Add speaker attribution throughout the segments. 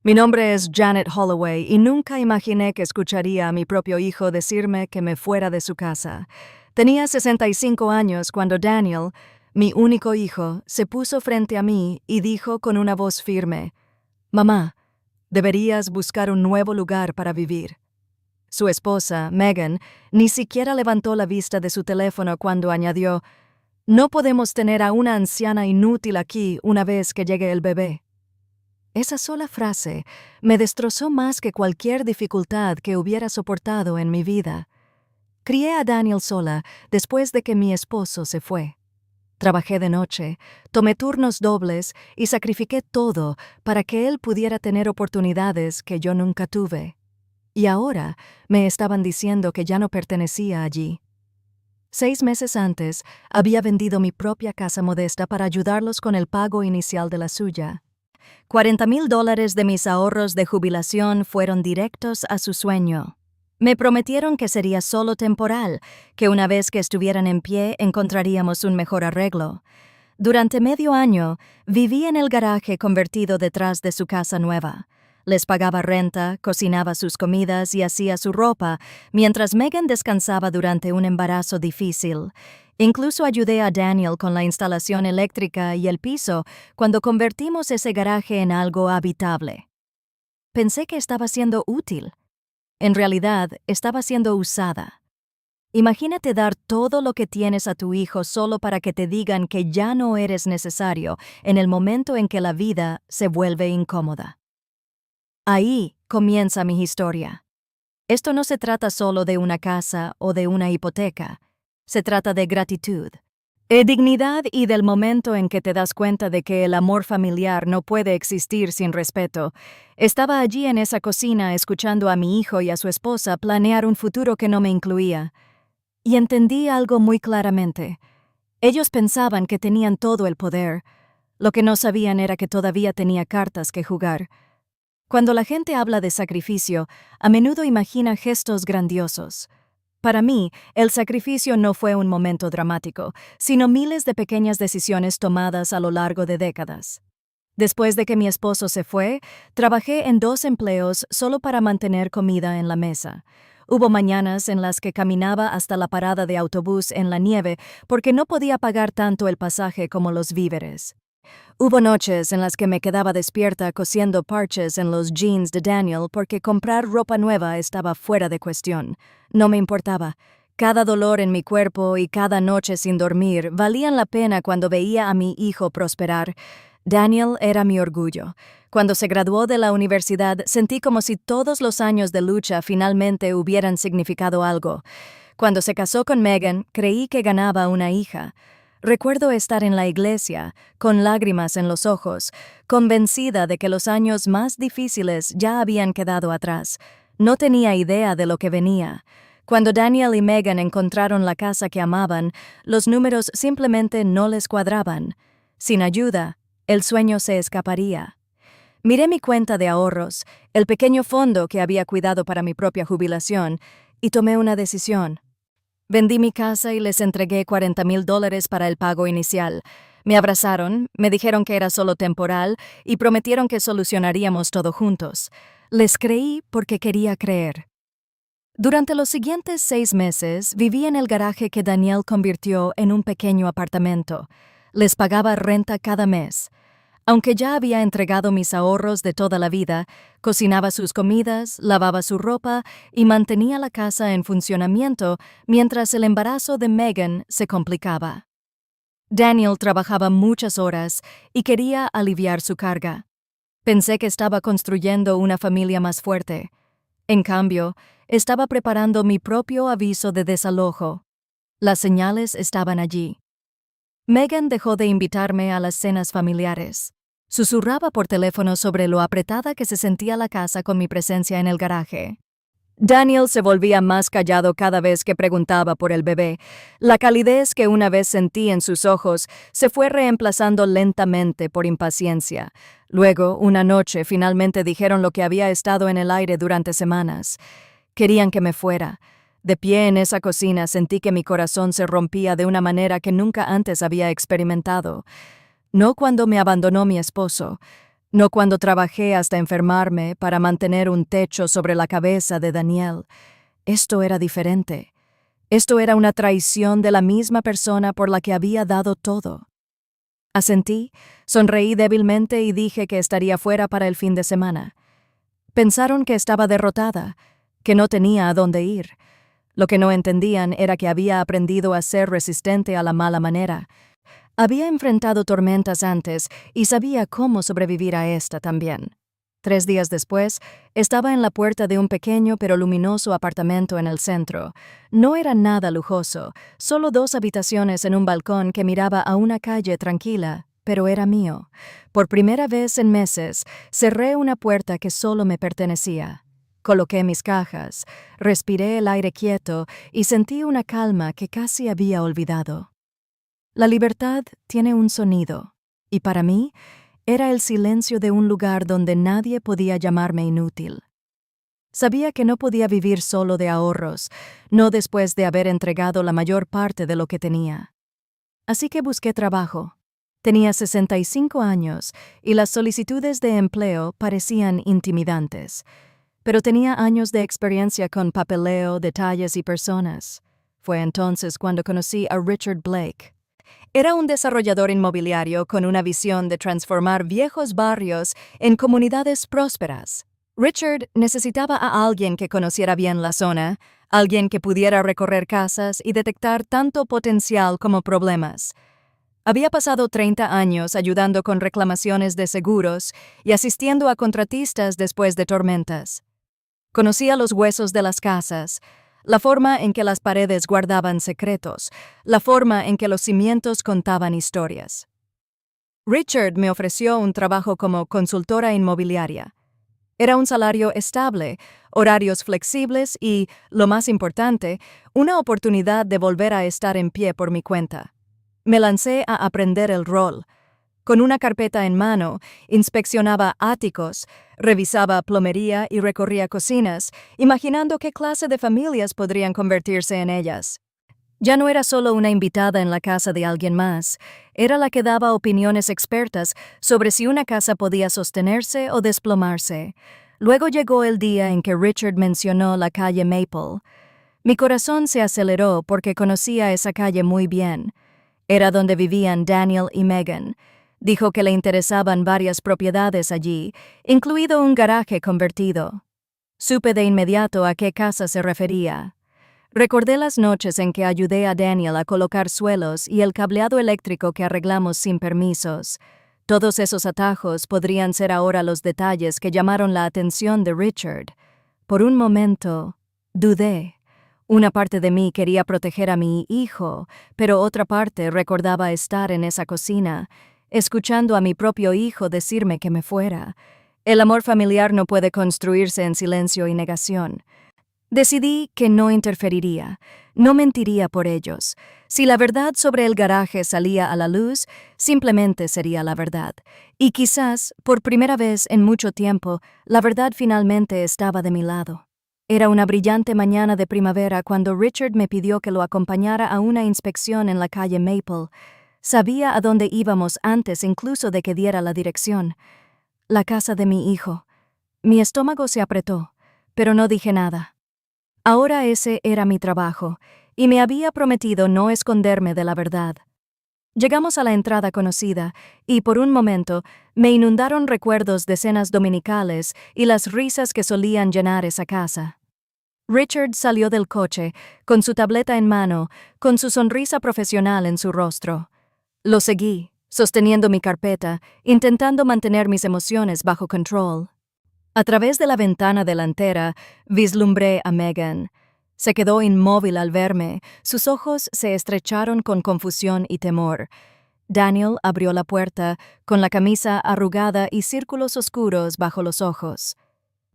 Speaker 1: Mi nombre es Janet Holloway y nunca imaginé que escucharía a mi propio hijo decirme que me fuera de su casa. Tenía 65 años cuando Daniel, mi único hijo, se puso frente a mí y dijo con una voz firme: «Mamá, deberías buscar un nuevo lugar para vivir». Su esposa, Megan, ni siquiera levantó la vista de su teléfono cuando añadió: «No podemos tener a una anciana inútil aquí una vez que llegue el bebé». Esa sola frase me destrozó más que cualquier dificultad que hubiera soportado en mi vida. Crié a Daniel sola después de que mi esposo se fue. Trabajé de noche, tomé turnos dobles y sacrifiqué todo para que él pudiera tener oportunidades que yo nunca tuve. Y ahora me estaban diciendo que ya no pertenecía allí. 6 meses antes, había vendido mi propia casa modesta para ayudarlos con el pago inicial de la suya. $40,000 de mis ahorros de jubilación fueron directos a su sueño. Me prometieron que sería solo temporal, que una vez que estuvieran en pie encontraríamos un mejor arreglo. Durante medio año, viví en el garaje convertido detrás de su casa nueva. Les pagaba renta, cocinaba sus comidas y hacía su ropa, mientras Megan descansaba durante un embarazo difícil. Incluso ayudé a Daniel con la instalación eléctrica y el piso cuando convertimos ese garaje en algo habitable. Pensé que estaba siendo útil. En realidad, estaba siendo usada. Imagínate dar todo lo que tienes a tu hijo solo para que te digan que ya no eres necesario en el momento en que la vida se vuelve incómoda. Ahí comienza mi historia. Esto no se trata solo de una casa o de una hipoteca. Se trata de gratitud, de dignidad y del momento en que te das cuenta de que el amor familiar no puede existir sin respeto. Estaba allí en esa cocina escuchando a mi hijo y a su esposa planear un futuro que no me incluía. Y entendí algo muy claramente. Ellos pensaban que tenían todo el poder. Lo que no sabían era que todavía tenía cartas que jugar. Cuando la gente habla de sacrificio, a menudo imagina gestos grandiosos. Para mí, el sacrificio no fue un momento dramático, sino miles de pequeñas decisiones tomadas a lo largo de décadas. Después de que mi esposo se fue, trabajé en 2 empleos solo para mantener comida en la mesa. Hubo mañanas en las que caminaba hasta la parada de autobús en la nieve porque no podía pagar tanto el pasaje como los víveres. Hubo noches en las que me quedaba despierta cosiendo parches en los jeans de Daniel porque comprar ropa nueva estaba fuera de cuestión. No me importaba. Cada dolor en mi cuerpo y cada noche sin dormir valían la pena cuando veía a mi hijo prosperar. Daniel era mi orgullo. Cuando se graduó de la universidad, sentí como si todos los años de lucha finalmente hubieran significado algo. Cuando se casó con Megan, creí que ganaba una hija. Recuerdo estar en la iglesia, con lágrimas en los ojos, convencida de que los años más difíciles ya habían quedado atrás. No tenía idea de lo que venía. Cuando Daniel y Megan encontraron la casa que amaban, los números simplemente no les cuadraban. Sin ayuda, el sueño se escaparía. Miré mi cuenta de ahorros, el pequeño fondo que había cuidado para mi propia jubilación, y tomé una decisión. Vendí mi casa y les entregué $40,000 para el pago inicial. Me abrazaron, me dijeron que era solo temporal y prometieron que solucionaríamos todo juntos. Les creí porque quería creer. Durante los siguientes 6 meses viví en el garaje que Daniel convirtió en un pequeño apartamento. Les pagaba renta cada mes. Aunque ya había entregado mis ahorros de toda la vida, cocinaba sus comidas, lavaba su ropa y mantenía la casa en funcionamiento mientras el embarazo de Megan se complicaba. Daniel trabajaba muchas horas y quería aliviar su carga. Pensé que estaba construyendo una familia más fuerte. En cambio, estaba preparando mi propio aviso de desalojo. Las señales estaban allí. Megan dejó de invitarme a las cenas familiares. Susurraba por teléfono sobre lo apretada que se sentía la casa con mi presencia en el garaje. Daniel se volvía más callado cada vez que preguntaba por el bebé. La calidez que una vez sentí en sus ojos se fue reemplazando lentamente por impaciencia. Luego, una noche, finalmente dijeron lo que había estado en el aire durante semanas. Querían que me fuera. De pie en esa cocina sentí que mi corazón se rompía de una manera que nunca antes había experimentado. No cuando me abandonó mi esposo, No cuando trabajé hasta enfermarme para mantener un techo sobre la cabeza de Daniel. Esto era diferente. Esto era una traición de la misma persona por la que había dado todo. Asentí, sonreí débilmente y dije que estaría fuera para el fin de semana. Pensaron que estaba derrotada, que no tenía a dónde ir. Lo que no entendían era que había aprendido a ser resistente a la mala manera. Había enfrentado tormentas antes y sabía cómo sobrevivir a esta también. 3 días después, estaba en la puerta de un pequeño pero luminoso apartamento en el centro. No era nada lujoso, solo 2 habitaciones en un balcón que miraba a una calle tranquila, pero era mío. Por primera vez en meses, cerré una puerta que solo me pertenecía. Coloqué mis cajas, respiré el aire quieto y sentí una calma que casi había olvidado. La libertad tiene un sonido, y para mí era el silencio de un lugar donde nadie podía llamarme inútil. Sabía que no podía vivir solo de ahorros, no después de haber entregado la mayor parte de lo que tenía. Así que busqué trabajo. Tenía 65 años y las solicitudes de empleo parecían intimidantes, pero tenía años de experiencia con papeleo, detalles y personas. Fue entonces cuando conocí a Richard Blake. Era un desarrollador inmobiliario con una visión de transformar viejos barrios en comunidades prósperas. Richard necesitaba a alguien que conociera bien la zona, alguien que pudiera recorrer casas y detectar tanto potencial como problemas. Había pasado 30 años ayudando con reclamaciones de seguros y asistiendo a contratistas después de tormentas. Conocía los huesos de las casas, la forma en que las paredes guardaban secretos, la forma en que los cimientos contaban historias. Richard me ofreció un trabajo como consultora inmobiliaria. Era un salario estable, horarios flexibles y, lo más importante, una oportunidad de volver a estar en pie por mi cuenta. Me lancé a aprender el rol. Con una carpeta en mano, inspeccionaba áticos, revisaba plomería y recorría cocinas, imaginando qué clase de familias podrían convertirse en ellas. Ya no era solo una invitada en la casa de alguien más, era la que daba opiniones expertas sobre si una casa podía sostenerse o desplomarse. Luego llegó el día en que Richard mencionó la calle Maple. Mi corazón se aceleró porque conocía esa calle muy bien. Era donde vivían Daniel y Megan. Dijo que le interesaban varias propiedades allí, incluido un garaje convertido. Supe de inmediato a qué casa se refería. Recordé las noches en que ayudé a Daniel a colocar suelos y el cableado eléctrico que arreglamos sin permisos. Todos esos atajos podrían ser ahora los detalles que llamaron la atención de Richard. Por un momento, dudé. Una parte de mí quería proteger a mi hijo, pero otra parte recordaba estar en esa cocina, escuchando a mi propio hijo decirme que me fuera. El amor familiar no puede construirse en silencio y negación. Decidí que no interferiría, no mentiría por ellos. Si la verdad sobre el garaje salía a la luz, simplemente sería la verdad. Y quizás, por primera vez en mucho tiempo, la verdad finalmente estaba de mi lado. Era una brillante mañana de primavera cuando Richard me pidió que lo acompañara a una inspección en la calle Maple. Sabía a dónde íbamos antes incluso de que diera la dirección. La casa de mi hijo. Mi estómago se apretó, pero no dije nada. Ahora ese era mi trabajo, y me había prometido no esconderme de la verdad. Llegamos a la entrada conocida, y por un momento me inundaron recuerdos de cenas dominicales y las risas que solían llenar esa casa. Richard salió del coche, con su tableta en mano, con su sonrisa profesional en su rostro. Lo seguí, sosteniendo mi carpeta, intentando mantener mis emociones bajo control. A través de la ventana delantera, vislumbré a Megan. Se quedó inmóvil al verme, sus ojos se estrecharon con confusión y temor. Daniel abrió la puerta, con la camisa arrugada y círculos oscuros bajo los ojos.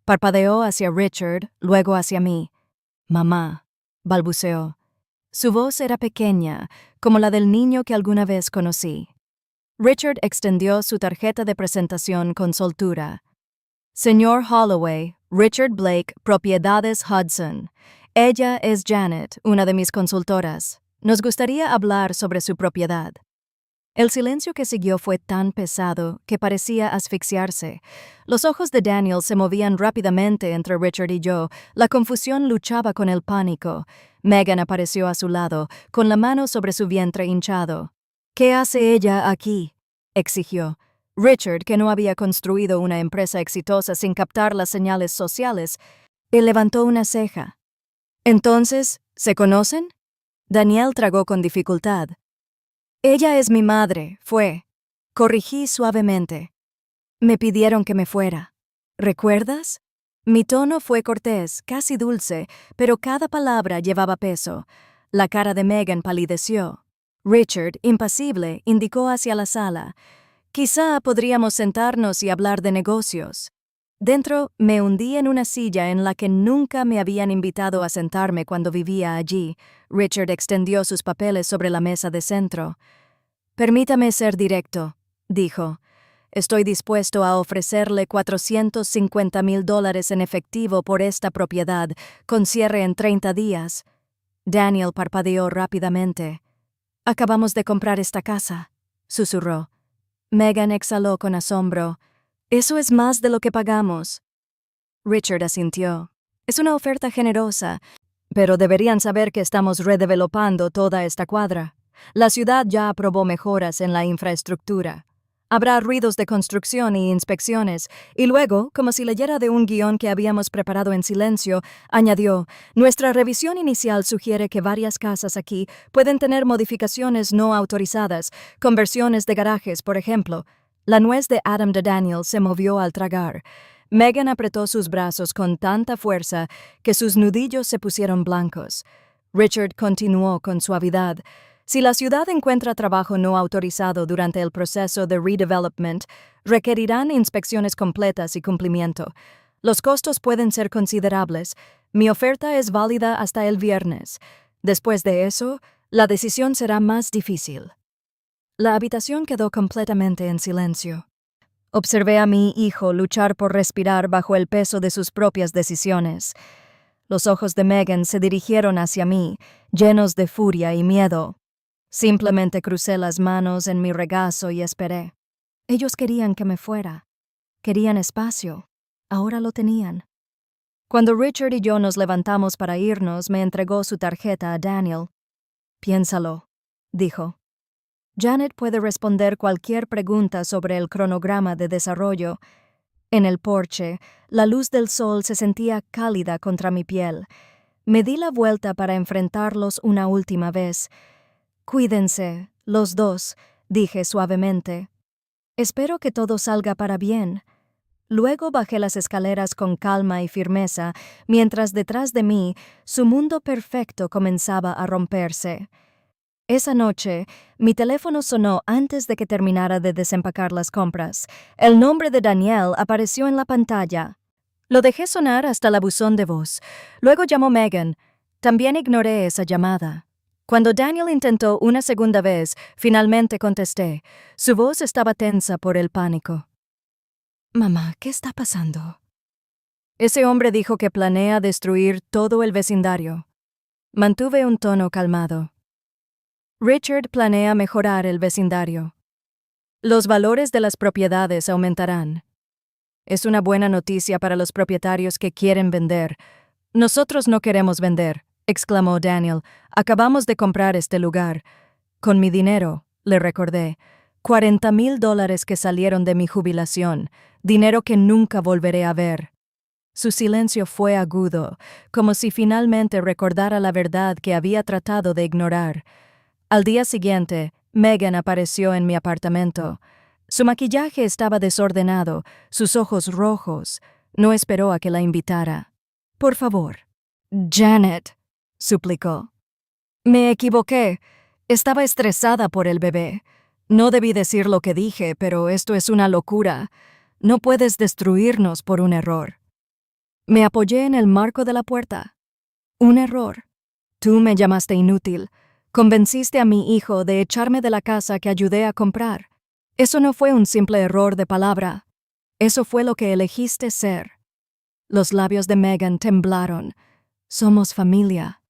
Speaker 1: Parpadeó hacia Richard, luego hacia mí. «Mamá», balbuceó. Su voz era pequeña, como la del niño que alguna vez conocí. Richard extendió su tarjeta de presentación con soltura. «Señor Holloway, Richard Blake, Propiedades Hudson. Ella es Janet, una de mis consultoras. Nos gustaría hablar sobre su propiedad». El silencio que siguió fue tan pesado que parecía asfixiarse. Los ojos de Daniel se movían rápidamente entre Richard y yo. La confusión luchaba con el pánico. Megan apareció a su lado, con la mano sobre su vientre hinchado. «¿Qué hace ella aquí?», exigió. Richard, que no había construido una empresa exitosa sin captar las señales sociales, levantó una ceja. «¿Entonces, se conocen?». Daniel tragó con dificultad. «Ella es mi madre, corregí suavemente. Me pidieron que me fuera. ¿Recuerdas?». Mi tono fue cortés, casi dulce, pero cada palabra llevaba peso. La cara de Megan palideció. Richard, impasible, indicó hacia la sala. «Quizá podríamos sentarnos y hablar de negocios». Dentro, me hundí en una silla en la que nunca me habían invitado a sentarme cuando vivía allí. Richard extendió sus papeles sobre la mesa de centro. «Permítame ser directo», dijo. «Estoy dispuesto a ofrecerle $450,000 en efectivo por esta propiedad, con cierre en 30 días. Daniel parpadeó rápidamente. «Acabamos de comprar esta casa», susurró. Megan exhaló con asombro. «Eso es más de lo que pagamos». Richard asintió. «Es una oferta generosa, pero deberían saber que estamos redevelopando toda esta cuadra. La ciudad ya aprobó mejoras en la infraestructura. Habrá ruidos de construcción y inspecciones». Y luego, como si leyera de un guión que habíamos preparado en silencio, añadió: «Nuestra revisión inicial sugiere que varias casas aquí pueden tener modificaciones no autorizadas, conversiones de garajes, por ejemplo». La nuez de Adam de Daniel se movió al tragar. Megan apretó sus brazos con tanta fuerza que sus nudillos se pusieron blancos. Richard continuó con suavidad. «Si la ciudad encuentra trabajo no autorizado durante el proceso de redevelopment, requerirán inspecciones completas y cumplimiento. Los costos pueden ser considerables. Mi oferta es válida hasta el viernes. Después de eso, la decisión será más difícil». La habitación quedó completamente en silencio. Observé a mi hijo luchar por respirar bajo el peso de sus propias decisiones. Los ojos de Megan se dirigieron hacia mí, llenos de furia y miedo. Simplemente crucé las manos en mi regazo y esperé. Ellos querían que me fuera. Querían espacio. Ahora lo tenían. Cuando Richard y yo nos levantamos para irnos, me entregó su tarjeta a Daniel. «Piénsalo», dijo. «Janet puede responder cualquier pregunta sobre el cronograma de desarrollo». En el porche, la luz del sol se sentía cálida contra mi piel. Me di la vuelta para enfrentarlos una última vez. «Cuídense, los dos», dije suavemente. «Espero que todo salga para bien». Luego bajé las escaleras con calma y firmeza, mientras detrás de mí su mundo perfecto comenzaba a romperse. Esa noche, mi teléfono sonó antes de que terminara de desempacar las compras. El nombre de Daniel apareció en la pantalla. Lo dejé sonar hasta la buzón de voz. Luego llamó Megan. También ignoré esa llamada. Cuando Daniel intentó una segunda vez, finalmente contesté. Su voz estaba tensa por el pánico. «Mamá, ¿qué está pasando?». «Ese hombre dijo que planea destruir todo el vecindario». Mantuve un tono calmado. «Richard planea mejorar el vecindario. Los valores de las propiedades aumentarán. Es una buena noticia para los propietarios que quieren vender». «Nosotros no queremos vender», exclamó Daniel. «Acabamos de comprar este lugar. Con mi dinero», le recordé. $40,000 que salieron de mi jubilación, dinero que nunca volveré a ver». Su silencio fue agudo, como si finalmente recordara la verdad que había tratado de ignorar. Al día siguiente, Megan apareció en mi apartamento. Su maquillaje estaba desordenado, sus ojos rojos. No esperó a que la invitara. «Por favor». «Janet», suplicó. «Me equivoqué. Estaba estresada por el bebé. No debí decir lo que dije, pero esto es una locura. No puedes destruirnos por un error». Me apoyé en el marco de la puerta. «Un error. Tú me llamaste inútil. Convenciste a mi hijo de echarme de la casa que ayudé a comprar. Eso no fue un simple error de palabra. Eso fue lo que elegiste ser». Los labios de Megan temblaron. «Somos familia».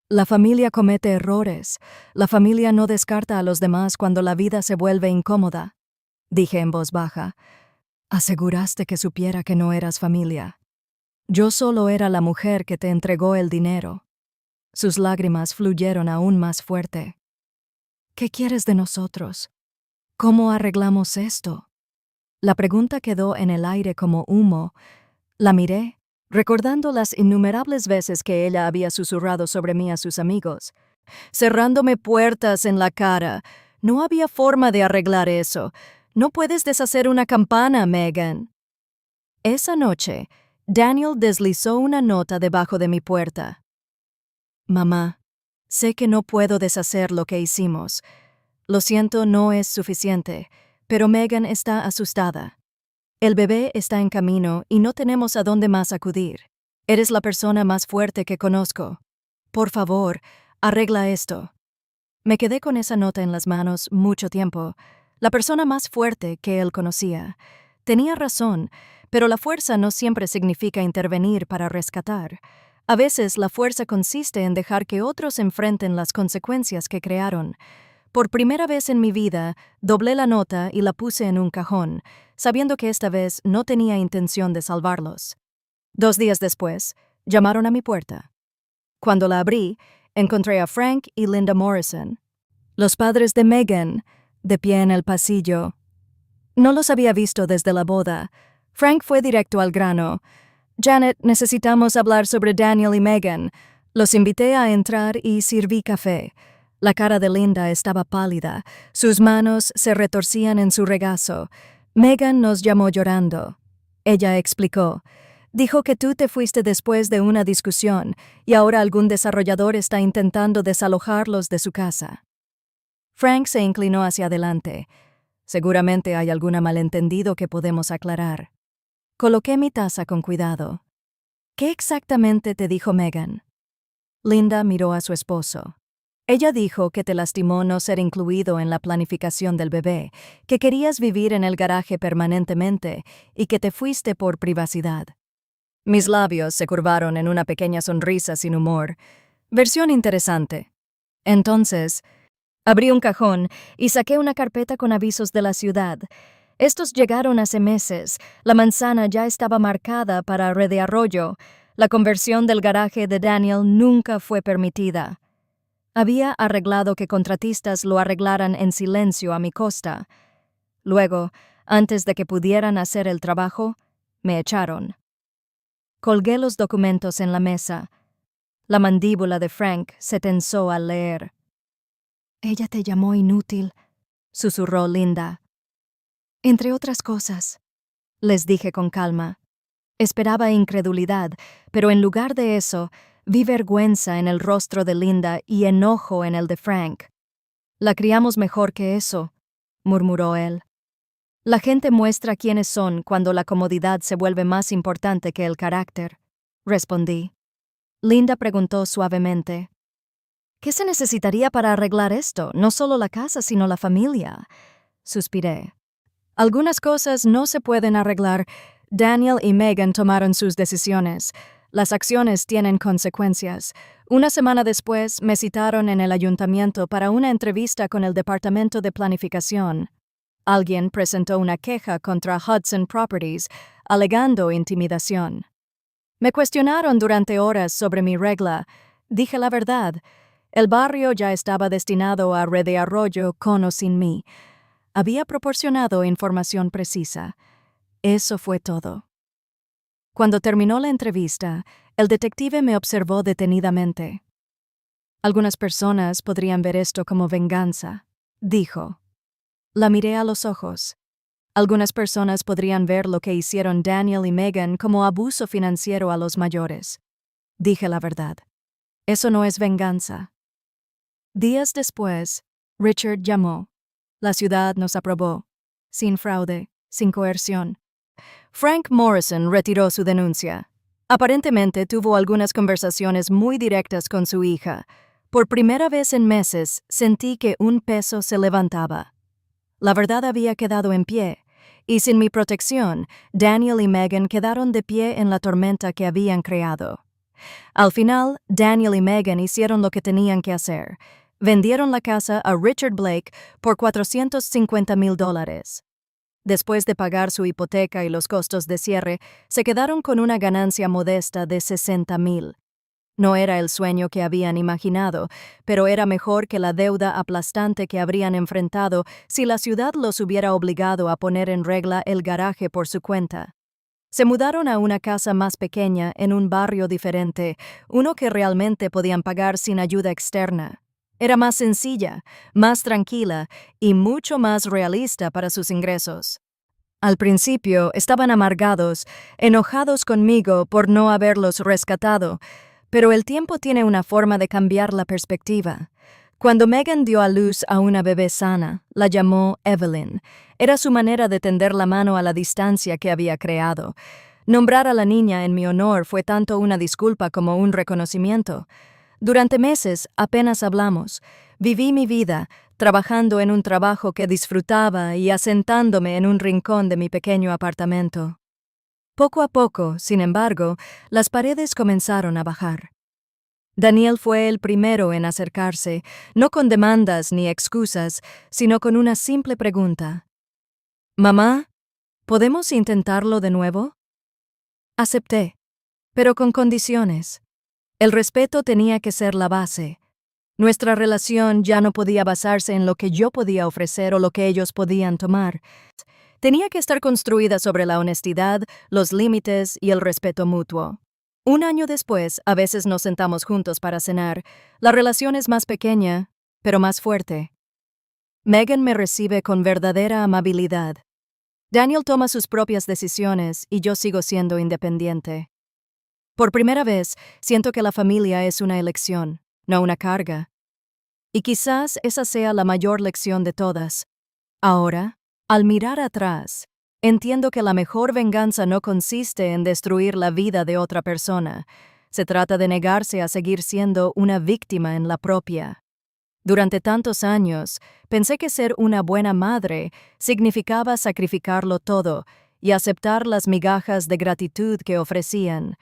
Speaker 1: La familia comete errores. La familia no descarta a los demás cuando la vida se vuelve incómoda, dije en voz baja. Aseguraste que supiera que no eras familia. Yo solo era la mujer que te entregó el dinero. Sus lágrimas fluyeron aún más fuerte. ¿Qué quieres de nosotros? ¿Cómo arreglamos esto? La pregunta quedó en el aire como humo. La miré, recordando las innumerables veces que ella había susurrado sobre mí a sus amigos, cerrándome puertas en la cara. No había forma de arreglar eso. No puedes deshacer una campana, Megan. Esa noche, Daniel deslizó una nota debajo de mi puerta. Mamá, sé que no puedo deshacer lo que hicimos. Lo siento, no es suficiente, pero Megan está asustada. El bebé está en camino y no tenemos a dónde más acudir. Eres la persona más fuerte que conozco. Por favor, arregla esto. Me quedé con esa nota en las manos mucho tiempo. La persona más fuerte que él conocía. Tenía razón, pero la fuerza no siempre significa intervenir para rescatar. A veces la fuerza consiste en dejar que otros enfrenten las consecuencias que crearon. Por primera vez en mi vida, doblé la nota y la puse en un cajón, sabiendo que esta vez no tenía intención de salvarlos. 2 días después, llamaron a mi puerta. Cuando la abrí, encontré a Frank y Linda Morrison, los padres de Megan, de pie en el pasillo. No los había visto desde la boda. Frank fue directo al grano. Janet, necesitamos hablar sobre Daniel y Megan. Los invité a entrar y sirví café. La cara de Linda estaba pálida. Sus manos se retorcían en su regazo. Megan nos llamó llorando. Ella explicó. Dijo que tú te fuiste después de una discusión y ahora algún desarrollador está intentando desalojarlos de su casa. Frank se inclinó hacia adelante. Seguramente hay algún malentendido que podemos aclarar. Coloqué mi taza con cuidado. ¿Qué exactamente te dijo Megan? Linda miró a su esposo. Ella dijo que te lastimó no ser incluido en la planificación del bebé, que querías vivir en el garaje permanentemente y que te fuiste por privacidad. Mis labios se curvaron en una pequeña sonrisa sin humor. Versión interesante. Entonces, abrí un cajón y saqué una carpeta con avisos de la ciudad. Estos llegaron hace meses. La manzana ya estaba marcada para Red de Arroyo. La conversión del garaje de Daniel nunca fue permitida. Había arreglado que contratistas lo arreglaran en silencio a mi costa. Luego, antes de que pudieran hacer el trabajo, me echaron. Colgué los documentos en la mesa. La mandíbula de Frank se tensó al leer. «Ella te llamó inútil», susurró Linda. «Entre otras cosas», les dije con calma. Esperaba incredulidad, pero en lugar de eso, vi vergüenza en el rostro de Linda y enojo en el de Frank. «La criamos mejor que eso», murmuró él. «La gente muestra quiénes son cuando la comodidad se vuelve más importante que el carácter», respondí. Linda preguntó suavemente. «¿Qué se necesitaría para arreglar esto? No solo la casa, sino la familia», suspiré. «Algunas cosas no se pueden arreglar. Daniel y Megan tomaron sus decisiones. Las acciones tienen consecuencias. Una semana después me citaron en el ayuntamiento para una entrevista con el Departamento de Planificación. Alguien presentó una queja contra Hudson Properties, alegando intimidación. Me cuestionaron durante horas sobre mi regla. Dije la verdad. El barrio ya estaba destinado a Red de Arroyo con o sin mí. Había proporcionado información precisa. Eso fue todo. Cuando terminó la entrevista, el detective me observó detenidamente. «Algunas personas podrían ver esto como venganza», dijo. La miré a los ojos. «Algunas personas podrían ver lo que hicieron Daniel y Megan como abuso financiero a los mayores». Dije la verdad. «Eso no es venganza». Días después, Richard llamó. La ciudad nos aprobó. Sin fraude, sin coerción. Frank Morrison retiró su denuncia. Aparentemente tuvo algunas conversaciones muy directas con su hija. Por primera vez en meses sentí que un peso se levantaba. La verdad había quedado en pie, y sin mi protección, Daniel y Megan quedaron de pie en la tormenta que habían creado. Al final, Daniel y Megan hicieron lo que tenían que hacer. Vendieron la casa a Richard Blake por $450,000. Después de pagar su hipoteca y los costos de cierre, se quedaron con una ganancia modesta de $60,000. No era el sueño que habían imaginado, pero era mejor que la deuda aplastante que habrían enfrentado si la ciudad los hubiera obligado a poner en regla el garaje por su cuenta. Se mudaron a una casa más pequeña en un barrio diferente, uno que realmente podían pagar sin ayuda externa. Era más sencilla, más tranquila y mucho más realista para sus ingresos. Al principio estaban amargados, enojados conmigo por no haberlos rescatado, pero el tiempo tiene una forma de cambiar la perspectiva. Cuando Megan dio a luz a una bebé sana, la llamó Evelyn. Era su manera de tender la mano a la distancia que había creado. Nombrar a la niña en mi honor fue tanto una disculpa como un reconocimiento. Durante meses apenas hablamos. Viví mi vida, trabajando en un trabajo que disfrutaba y asentándome en un rincón de mi pequeño apartamento. Poco a poco, sin embargo, las paredes comenzaron a bajar. Daniel fue el primero en acercarse, no con demandas ni excusas, sino con una simple pregunta. «Mamá, ¿podemos intentarlo de nuevo?» Acepté, pero con condiciones. El respeto tenía que ser la base. Nuestra relación ya no podía basarse en lo que yo podía ofrecer o lo que ellos podían tomar. Tenía que estar construida sobre la honestidad, los límites y el respeto mutuo. Un año después, a veces nos sentamos juntos para cenar. La relación es más pequeña, pero más fuerte. Megan me recibe con verdadera amabilidad. Daniel toma sus propias decisiones y yo sigo siendo independiente. Por primera vez, siento que la familia es una elección, no una carga. Y quizás esa sea la mayor lección de todas. Ahora, al mirar atrás, entiendo que la mejor venganza no consiste en destruir la vida de otra persona. Se trata de negarse a seguir siendo una víctima en la propia. Durante tantos años, pensé que ser una buena madre significaba sacrificarlo todo y aceptar las migajas de gratitud que ofrecían.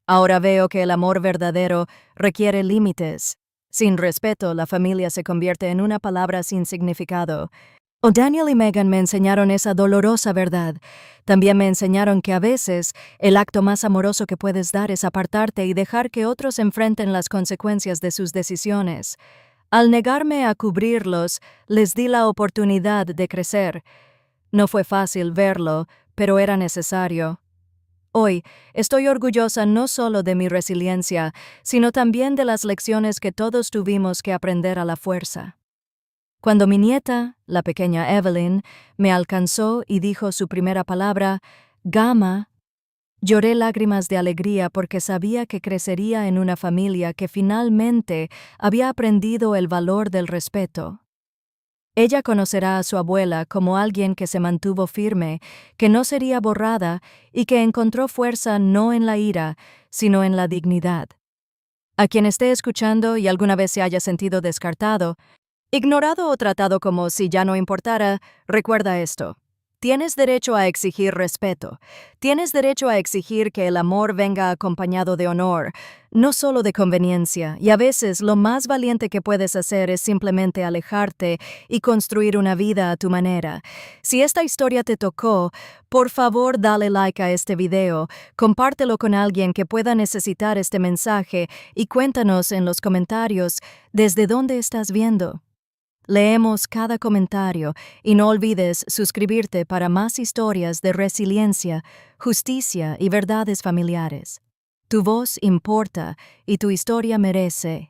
Speaker 1: Ahora veo que el amor verdadero requiere límites. Sin respeto, la familia se convierte en una palabra sin significado. Daniel y Megan me enseñaron esa dolorosa verdad. También me enseñaron que a veces el acto más amoroso que puedes dar es apartarte y dejar que otros enfrenten las consecuencias de sus decisiones. Al negarme a cubrirlos, les di la oportunidad de crecer. No fue fácil verlo, pero era necesario. Hoy, estoy orgullosa no solo de mi resiliencia, sino también de las lecciones que todos tuvimos que aprender a la fuerza. Cuando mi nieta, la pequeña Evelyn, me alcanzó y dijo su primera palabra, «Gama», lloré lágrimas de alegría porque sabía que crecería en una familia que finalmente había aprendido el valor del respeto. Ella conocerá a su abuela como alguien que se mantuvo firme, que no sería borrada y que encontró fuerza no en la ira, sino en la dignidad. A quien esté escuchando y alguna vez se haya sentido descartado, ignorado o tratado como si ya no importara, recuerda esto. Tienes derecho a exigir respeto. Tienes derecho a exigir que el amor venga acompañado de honor, no solo de conveniencia, y a veces lo más valiente que puedes hacer es simplemente alejarte y construir una vida a tu manera. Si esta historia te tocó, por favor dale like a este video, compártelo con alguien que pueda necesitar este mensaje y cuéntanos en los comentarios desde dónde estás viendo. Leemos cada comentario y no olvides suscribirte para más historias de resiliencia, justicia y verdades familiares. Tu voz importa y tu historia merece